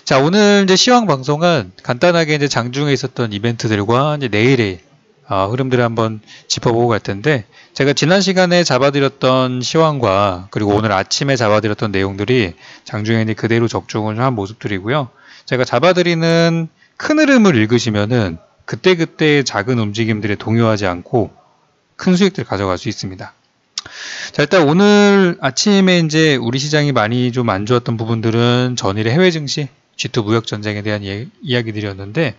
자, 오늘 이제 시황 방송은 간단하게 이제 장중에 있었던 이벤트들과 이제 내일의 흐름들을 한번 짚어보고 갈 텐데, 제가 지난 시간에 잡아드렸던 시황과 그리고 오늘 아침에 잡아드렸던 내용들이 장중에 이제 그대로 적중을 한 모습들이고요. 제가 잡아드리는 큰 흐름을 읽으시면은 그때그때 작은 움직임들에 동요하지 않고 큰 수익들 가져갈 수 있습니다. 자, 일단 오늘 아침에 이제 우리 시장이 많이 좀 안 좋았던 부분들은 전일의 해외 증시, G2 무역 전쟁에 대한 이야기들이었는데,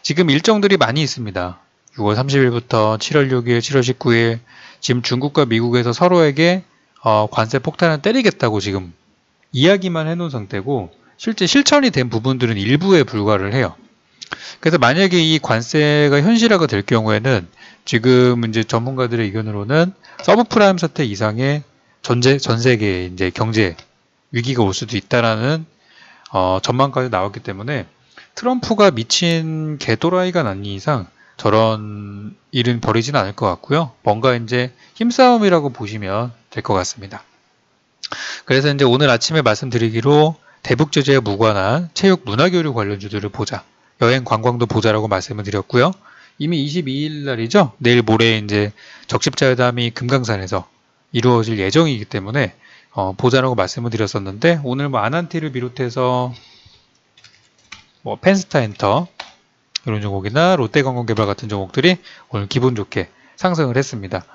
지금 일정들이 많이 있습니다. 6월 30일부터 7월 6일, 7월 19일, 지금 중국과 미국에서 서로에게 관세 폭탄을 때리겠다고 지금 이야기만 해놓은 상태고, 실제 실천이 된 부분들은 일부에 불과를 해요. 그래서 만약에 이 관세가 현실화가 될 경우에는 지금 이제 전문가들의 의견으로는 서브프라임 사태 이상의 전 세계에 이제 경제 위기가 올 수도 있다라는 전망까지 나왔기 때문에 트럼프가 미친 개또라이가 아닌 이상 저런 일은 벌이지는 않을 것 같고요. 뭔가 이제 힘싸움이라고 보시면 될 것 같습니다. 그래서 이제 오늘 아침에 말씀드리기로 대북 제재에 무관한 체육 문화교류 관련주들을 보자. 여행 관광도 보자라고 말씀을 드렸고요. 이미 22일 날이죠. 내일 모레 이제 적십자회담이 금강산에서 이루어질 예정이기 때문에 보자라고 말씀을 드렸었는데, 오늘 뭐 아난티를 비롯해서 뭐 펜스타엔터 이런 종목이나 롯데관광개발 같은 종목들이 오늘 기분 좋게 상승을 했습니다.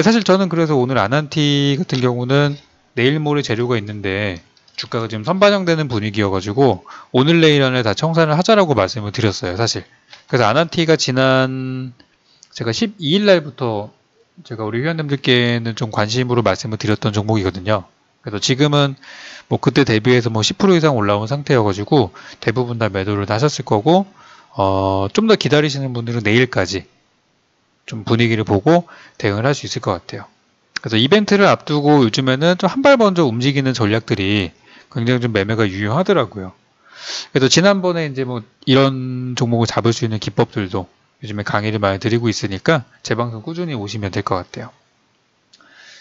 사실 저는 그래서 오늘 아난티 같은 경우는 내일 모레 재료가 있는데 주가가 지금 선반영되는 분위기여가지고 오늘 내일 안에 다 청산을 하자라고 말씀을 드렸어요, 사실. 그래서 아난티가 지난 제가 12일 날부터 제가 우리 회원님들께는 좀 관심으로 말씀을 드렸던 종목이거든요. 그래서 지금은 뭐 그때 대비해서 뭐 10% 이상 올라온 상태여가지고 대부분 다 매도를 하셨을 거고, 좀 더 기다리시는 분들은 내일까지 좀 분위기를 보고 대응을 할 수 있을 것 같아요. 그래서 이벤트를 앞두고 요즘에는 좀 한 발 먼저 움직이는 전략들이 굉장히 좀 매매가 유효하더라고요. 그래서 지난번에 이제 뭐 이런 종목을 잡을 수 있는 기법들도 요즘에 강의를 많이 드리고 있으니까 제 방송 꾸준히 오시면 될 것 같아요.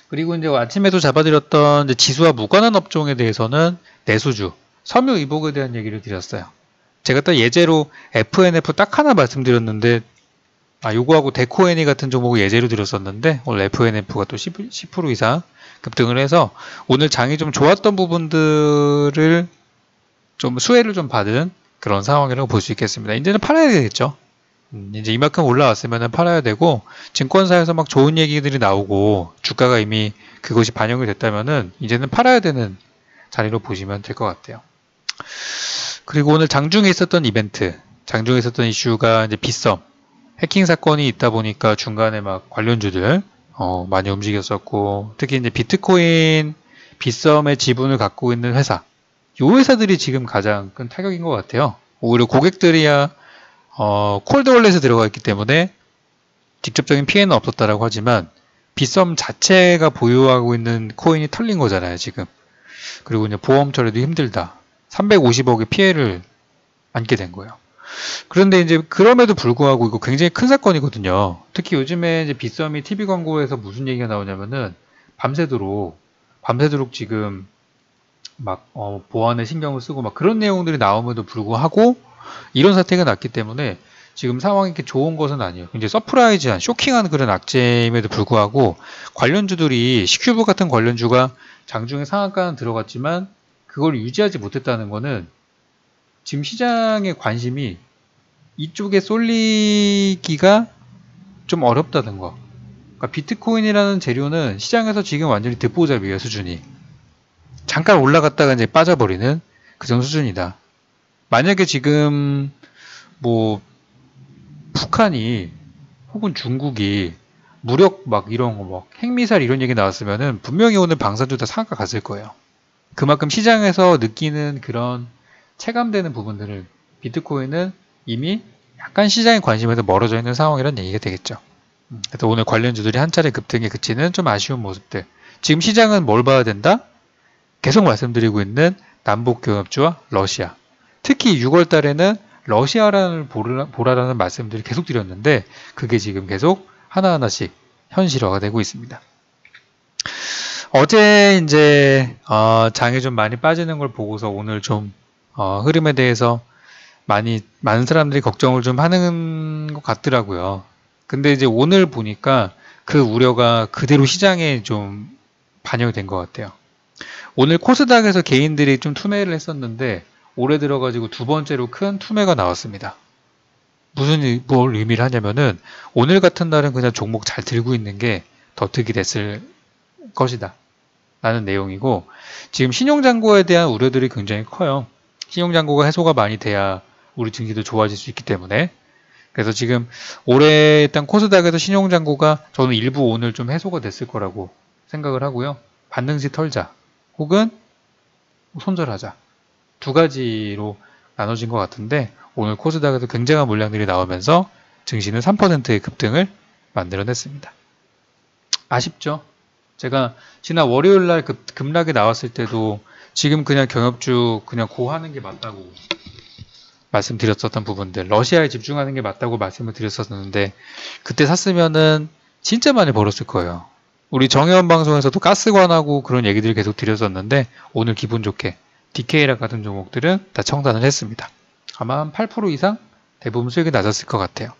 그리고 이제 아침에도 잡아드렸던 이제 지수와 무관한 업종에 대해서는 내수주, 섬유의복에 대한 얘기를 드렸어요. 제가 딱 예제로 FNF 딱 하나 말씀드렸는데, 요거하고 데코애니 같은 종목을 예제로 드렸었는데, 오늘 FNF가 또 10% 이상 급등을 해서 오늘 장이 좀 좋았던 부분들을 좀 수혜를 좀 받은 그런 상황이라고 볼 수 있겠습니다. 이제는 팔아야 되겠죠. 이제 이만큼 올라왔으면 팔아야 되고, 증권사에서 막 좋은 얘기들이 나오고 주가가 이미 그것이 반영이 됐다면은 이제는 팔아야 되는 자리로 보시면 될 것 같아요. 그리고 오늘 장중에 있었던 이벤트, 장중에 있었던 이슈가 이제 빗썸 해킹 사건이 있다 보니까 중간에 막 관련주들 많이 움직였었고, 특히 이제 비트코인 빗썸의 지분을 갖고 있는 회사, 이 회사들이 지금 가장 큰 타격인 것 같아요. 오히려 고객들이야 콜드 월렛에 들어가 있기 때문에 직접적인 피해는 없었다라고 하지만 빗썸 자체가 보유하고 있는 코인이 털린 거잖아요, 지금. 그리고 이제 보험 처리도 힘들다. 350억의 피해를 안게 된 거예요. 그런데 이제 그럼에도 불구하고 이거 굉장히 큰 사건이거든요. 특히 요즘에 이제 빗썸이 TV 광고에서 무슨 얘기가 나오냐면은 밤새도록 지금 막 보안에 신경을 쓰고 막 그런 내용들이 나옴에도 불구하고 이런 사태가 났기 때문에 지금 상황이 이렇게 좋은 것은 아니에요. 굉장히 서프라이즈한, 쇼킹한 그런 악재임에도 불구하고 관련주들이 시큐브 같은 관련주가 장중에 상한가는 들어갔지만 그걸 유지하지 못했다는 거는 지금 시장의 관심이 이쪽에 쏠리기가 좀 어렵다는 거. 그러니까 비트코인이라는 재료는 시장에서 지금 완전히 듣보잡이에요, 수준이. 잠깐 올라갔다가 이제 빠져버리는 그 정도 수준이다. 만약에 지금 뭐 북한이 혹은 중국이 무력 막 이런 거 막 핵미사일 이런 얘기 나왔으면은 분명히 오늘 방산주 다 상한가 갔을 거예요. 그만큼 시장에서 느끼는 그런 체감되는 부분들을 비트코인은 이미 약간 시장의 관심에서 멀어져 있는 상황이라는 얘기가 되겠죠. 그래서 오늘 관련주들이 한 차례 급등에 그치는 좀 아쉬운 모습들. 지금 시장은 뭘 봐야 된다? 계속 말씀드리고 있는 남북경협주와 러시아. 특히 6월 달에는 러시아를 보라라는 말씀들을 계속 드렸는데 그게 지금 계속 하나하나씩 현실화가 되고 있습니다. 어제 이제 장이 좀 많이 빠지는 걸 보고서 오늘 좀 흐름에 대해서 많은 사람들이 걱정을 좀 하는 것 같더라고요. 근데 이제 오늘 보니까 그 우려가 그대로 시장에 좀 반영이 된 것 같아요. 오늘 코스닥에서 개인들이 좀 투매를 했었는데 올해 들어가지고 두 번째로 큰 투매가 나왔습니다. 뭘 의미를 하냐면은 오늘 같은 날은 그냥 종목 잘 들고 있는 게 더 득이 됐을 것이다 라는 내용이고, 지금 신용잔고에 대한 우려들이 굉장히 커요. 신용잔고가 해소가 많이 돼야 우리 증시도 좋아질 수 있기 때문에. 그래서 지금 올해 일단 코스닥에서 신용잔고가 저는 일부 오늘 좀 해소가 됐을 거라고 생각을 하고요. 반등시 털자 혹은 손절하자, 두 가지로 나눠진 것 같은데, 오늘 코스닥에서 굉장한 물량들이 나오면서 증시는 3%의 급등을 만들어냈습니다. 아쉽죠? 제가 지난 월요일날 급락이 나왔을 때도 지금 그냥 경협주 그냥 고하는 게 맞다고 말씀드렸었던 부분들, 러시아에 집중하는 게 맞다고 말씀을 드렸었는데, 그때 샀으면은 진짜 많이 벌었을 거예요. 우리 정혜원 방송에서도 가스관하고 그런 얘기들을 계속 드렸었는데, 오늘 기분 좋게 DK랑 같은 종목들은 다 청산을 했습니다. 아마 한 8% 이상 대부분 수익이 낮았을 것 같아요.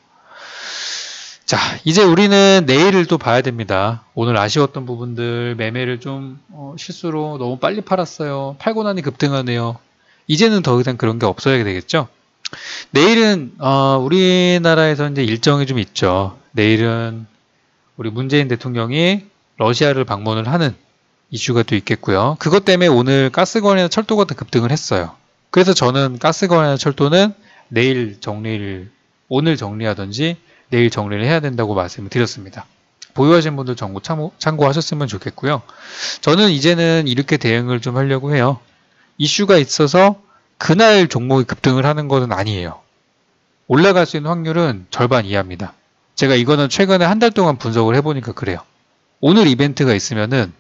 자, 이제 우리는 내일을 또 봐야 됩니다. 오늘 아쉬웠던 부분들, 매매를 좀 실수로 너무 빨리 팔았어요. 팔고 나니 급등하네요. 이제는 더 이상 그런 게 없어야 되겠죠? 내일은 우리나라에서 이제 일정이 좀 있죠. 내일은 우리 문재인 대통령이 러시아를 방문을 하는 이슈가 또 있겠고요. 그것 때문에 오늘 가스관이나 철도가 더 급등을 했어요. 그래서 저는 가스관이나 철도는 오늘 정리하든지 내일 정리를 해야 된다고 말씀을 드렸습니다. 보유하신 분들 정보 참고하셨으면 좋겠고요. 저는 이제는 이렇게 대응을 좀 하려고 해요. 이슈가 있어서 그날 종목이 급등을 하는 것은 아니에요. 올라갈 수 있는 확률은 절반 이하입니다. 제가 이거는 최근에 한 달 동안 분석을 해보니까 그래요. 오늘 이벤트가 있으면은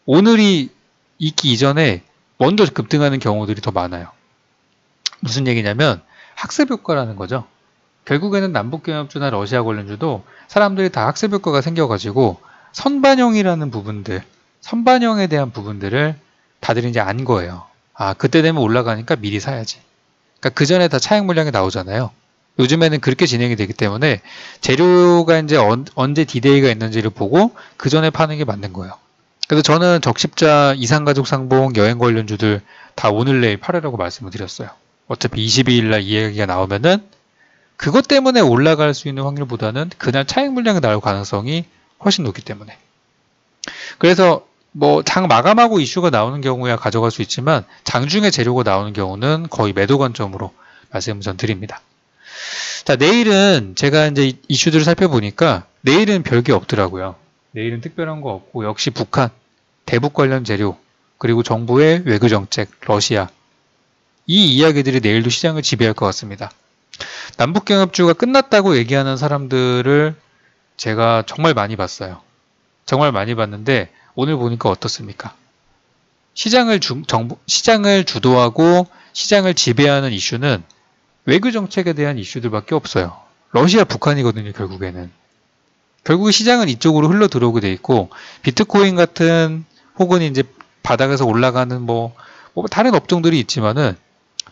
오늘이 있기 이전에 먼저 급등하는 경우들이 더 많아요. 무슨 얘기냐면 학습 효과라는 거죠. 결국에는 남북경협주나 러시아 관련주도 사람들이 다 학습 효과가 생겨가지고 선반영이라는 부분들, 선반영에 대한 부분들을 다들 이제 안 거예요. 아, 그때 되면 올라가니까 미리 사야지. 그러니까 그 전에 다 차익 물량이 나오잖아요. 요즘에는 그렇게 진행이 되기 때문에 재료가 이제 언제 디데이가 있는지를 보고 그 전에 파는 게 맞는 거예요. 그래서 저는 적십자, 이산가족 상봉, 여행 관련주들 다 오늘 내일 팔으라고 말씀을 드렸어요. 어차피 22일 날 이야기가 나오면은 그것 때문에 올라갈 수 있는 확률보다는 그날 차익 물량이 나올 가능성이 훨씬 높기 때문에. 그래서 뭐 장 마감하고 이슈가 나오는 경우야 가져갈 수 있지만 장중에 재료가 나오는 경우는 거의 매도 관점으로 말씀을 전 드립니다. 자, 내일은 제가 이제 이슈들을 살펴보니까 내일은 별게 없더라고요. 내일은 특별한 거 없고 역시 북한, 대북 관련 재료, 그리고 정부의 외교 정책, 러시아, 이 이야기들이 내일도 시장을 지배할 것 같습니다. 남북경협주가 끝났다고 얘기하는 사람들을 제가 정말 많이 봤어요. 정말 많이 봤는데 오늘 보니까 어떻습니까? 시장을 주도하고 시장을 지배하는 이슈는 외교 정책에 대한 이슈들밖에 없어요. 러시아, 북한이거든요, 결국에는. 결국 시장은 이쪽으로 흘러 들어오게 돼 있고, 비트코인 같은 혹은 이제 바닥에서 올라가는 뭐 다른 업종들이 있지만은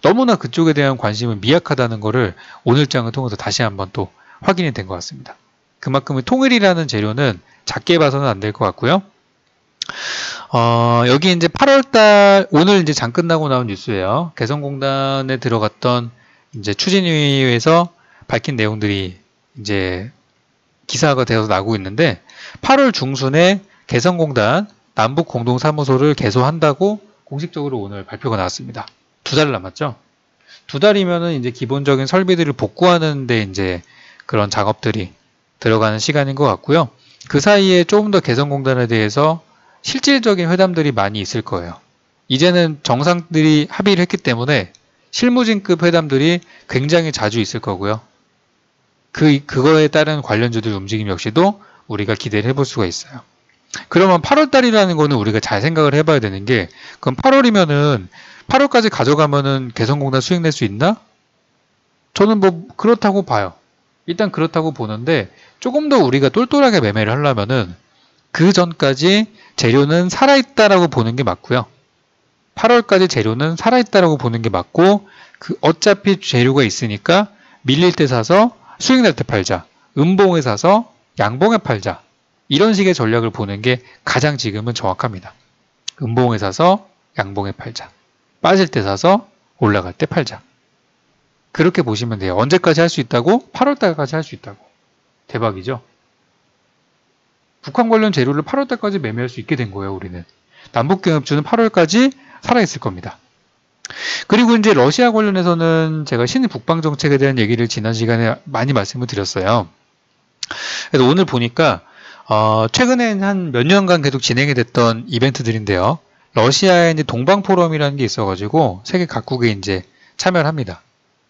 너무나 그쪽에 대한 관심은 미약하다는 것을 오늘 장을 통해서 다시 한번 또 확인이 된 것 같습니다. 그만큼 통일이라는 재료는 작게 봐서는 안 될 것 같고요. 여기 이제 8월달 오늘 이제 장 끝나고 나온 뉴스예요. 개성공단에 들어갔던 이제 추진위에서 밝힌 내용들이 이제 기사가 되어서 나오고 있는데 8월 중순에 개성공단 남북공동사무소를 개소한다고 공식적으로 오늘 발표가 나왔습니다. 2달 남았죠. 2달이면은 이제 기본적인 설비들을 복구하는데 이제 그런 작업들이 들어가는 시간인 것 같고요. 그 사이에 조금 더 개성공단에 대해서 실질적인 회담들이 많이 있을 거예요. 이제는 정상들이 합의를 했기 때문에 실무진급 회담들이 굉장히 자주 있을 거고요. 그거에 따른 관련주들 움직임 역시도 우리가 기대를 해볼 수가 있어요. 그러면 8월달이라는 거는 우리가 잘 생각을 해봐야 되는 게, 그럼 8월이면은 8월까지 가져가면은 개성공단 수익 낼 수 있나? 저는 뭐 그렇다고 봐요. 일단 그렇다고 보는데 조금 더 우리가 똘똘하게 매매를 하려면은 그 전까지 재료는 살아있다라고 보는 게 맞고요. 8월까지 재료는 살아있다라고 보는 게 맞고, 어차피 재료가 있으니까 밀릴 때 사서 수익 날 때 팔자. 음봉에 사서 양봉에 팔자. 이런 식의 전략을 보는 게 가장 지금은 정확합니다. 음봉에 사서 양봉에 팔자. 빠질 때 사서 올라갈 때 팔자. 그렇게 보시면 돼요. 언제까지 할 수 있다고? 8월달까지 할 수 있다고. 대박이죠? 북한 관련 재료를 8월달까지 매매할 수 있게 된 거예요, 우리는. 남북경협주는 8월까지 살아있을 겁니다. 그리고 이제 러시아 관련해서는 제가 신의 북방 정책에 대한 얘기를 지난 시간에 많이 말씀을 드렸어요. 그래서 오늘 보니까 최근에 한 몇 년간 계속 진행이 됐던 이벤트들인데요. 러시아에 이제 동방 포럼이라는 게 있어가지고 세계 각국에 이제 참여를 합니다.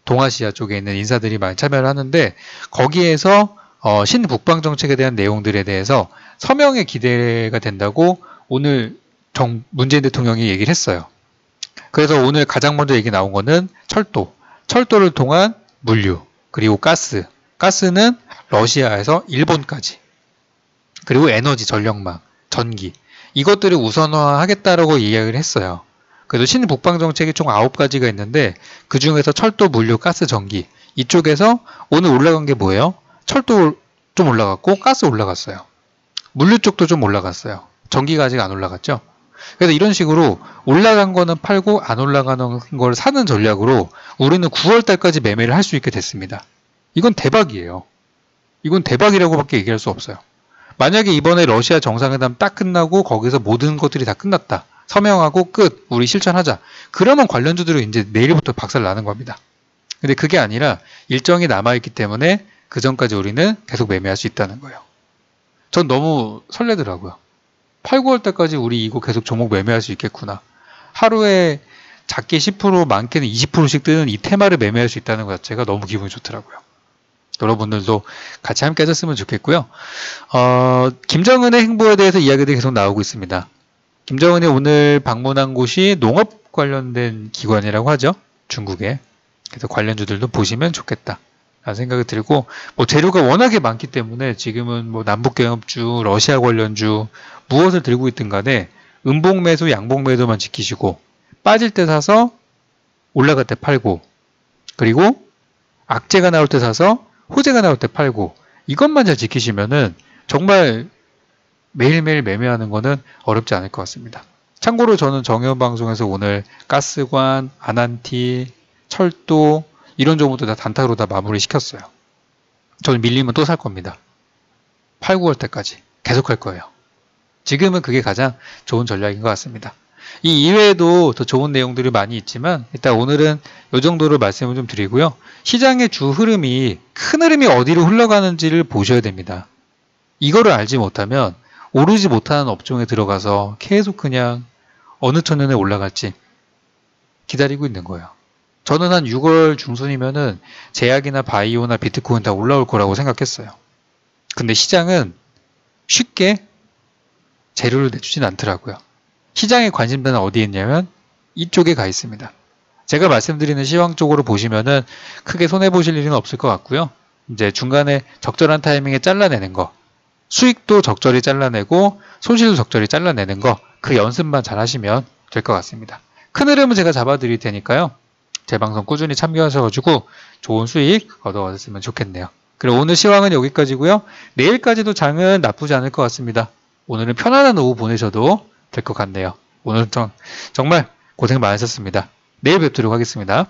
동아시아 쪽에 있는 인사들이 많이 참여를 하는데 거기에서 신북방 정책에 대한 내용들에 대해서 서명에 기대가 된다고 오늘 문재인 대통령이 얘기를 했어요. 그래서 오늘 가장 먼저 얘기 나온 거는 철도를 통한 물류, 그리고 가스는 러시아에서 일본까지, 그리고 에너지, 전력망, 전기, 이것들을 우선화하겠다라고 이야기를 했어요. 그래서 신북방 정책이 총 9가지가 있는데 그 중에서 철도, 물류, 가스, 전기, 이쪽에서 오늘 올라간 게 뭐예요? 철도 좀 올라갔고 가스 올라갔어요. 물류 쪽도 좀 올라갔어요. 전기가 아직 안 올라갔죠. 그래서 이런 식으로 올라간 거는 팔고 안 올라가는 걸 사는 전략으로 우리는 9월 달까지 매매를 할 수 있게 됐습니다. 이건 대박이에요. 이건 대박이라고밖에 얘기할 수 없어요. 만약에 이번에 러시아 정상회담 딱 끝나고 거기서 모든 것들이 다 끝났다. 서명하고 끝. 우리 실천하자. 그러면 관련주들은 이제 내일부터 박살 나는 겁니다. 근데 그게 아니라 일정이 남아있기 때문에 그 전까지 우리는 계속 매매할 수 있다는 거예요. 전 너무 설레더라고요. 8, 9월 때까지 우리 이거 계속 종목 매매할 수 있겠구나. 하루에 작게 10%, 많게는 20%씩 뜨는 이 테마를 매매할 수 있다는 것 자체가 너무 기분이 좋더라고요. 여러분들도 같이 함께 하셨으면 좋겠고요. 김정은의 행보에 대해서 이야기들이 계속 나오고 있습니다. 김정은이 오늘 방문한 곳이 농업 관련된 기관이라고 하죠. 중국에. 그래서 관련주들도 보시면 좋겠다. 라는 생각이 들고, 재료가 워낙에 많기 때문에 지금은 남북경협주, 러시아 관련주, 무엇을 들고 있든 간에 음봉 매수, 양봉 매도만 지키시고, 빠질 때 사서 올라갈 때 팔고, 그리고 악재가 나올 때 사서 호재가 나올 때 팔고, 이것만 잘 지키시면은 정말 매일매일 매매하는 거는 어렵지 않을 것 같습니다. 참고로 저는 정유방송에서 오늘 가스관, 아난티, 철도 이런 종목도 다 단타로 다 마무리 시켰어요. 저는 밀리면 또 살 겁니다. 8, 9월 때까지 계속 할 거예요. 지금은 그게 가장 좋은 전략인 것 같습니다. 이 이외에도 더 좋은 내용들이 많이 있지만 일단 오늘은 이 정도로 말씀을 좀 드리고요. 시장의 주 흐름이, 큰 흐름이 어디로 흘러가는지를 보셔야 됩니다. 이거를 알지 못하면 오르지 못하는 업종에 들어가서 계속 그냥 어느 천년에 올라갈지 기다리고 있는 거예요. 저는 한 6월 중순이면은 제약이나 바이오나 비트코인 다 올라올 거라고 생각했어요. 근데 시장은 쉽게 재료를 내주진 않더라고요. 시장의 관심사는 어디에 있냐면 이쪽에 가 있습니다. 제가 말씀드리는 시황 쪽으로 보시면은 크게 손해보실 일은 없을 것 같고요. 이제 중간에 적절한 타이밍에 잘라내는 거, 수익도 적절히 잘라내고 손실도 적절히 잘라내는 거, 그 연습만 잘 하시면 될 것 같습니다. 큰 흐름은 제가 잡아드릴 테니까요. 제 방송 꾸준히 참여하셔가지고 좋은 수익 얻어가셨으면 좋겠네요. 그리고 오늘 시황은 여기까지고요. 내일까지도 장은 나쁘지 않을 것 같습니다. 오늘은 편안한 오후 보내셔도 될 것 같네요. 오늘 정말 고생 많으셨습니다. 내일 뵙도록 하겠습니다.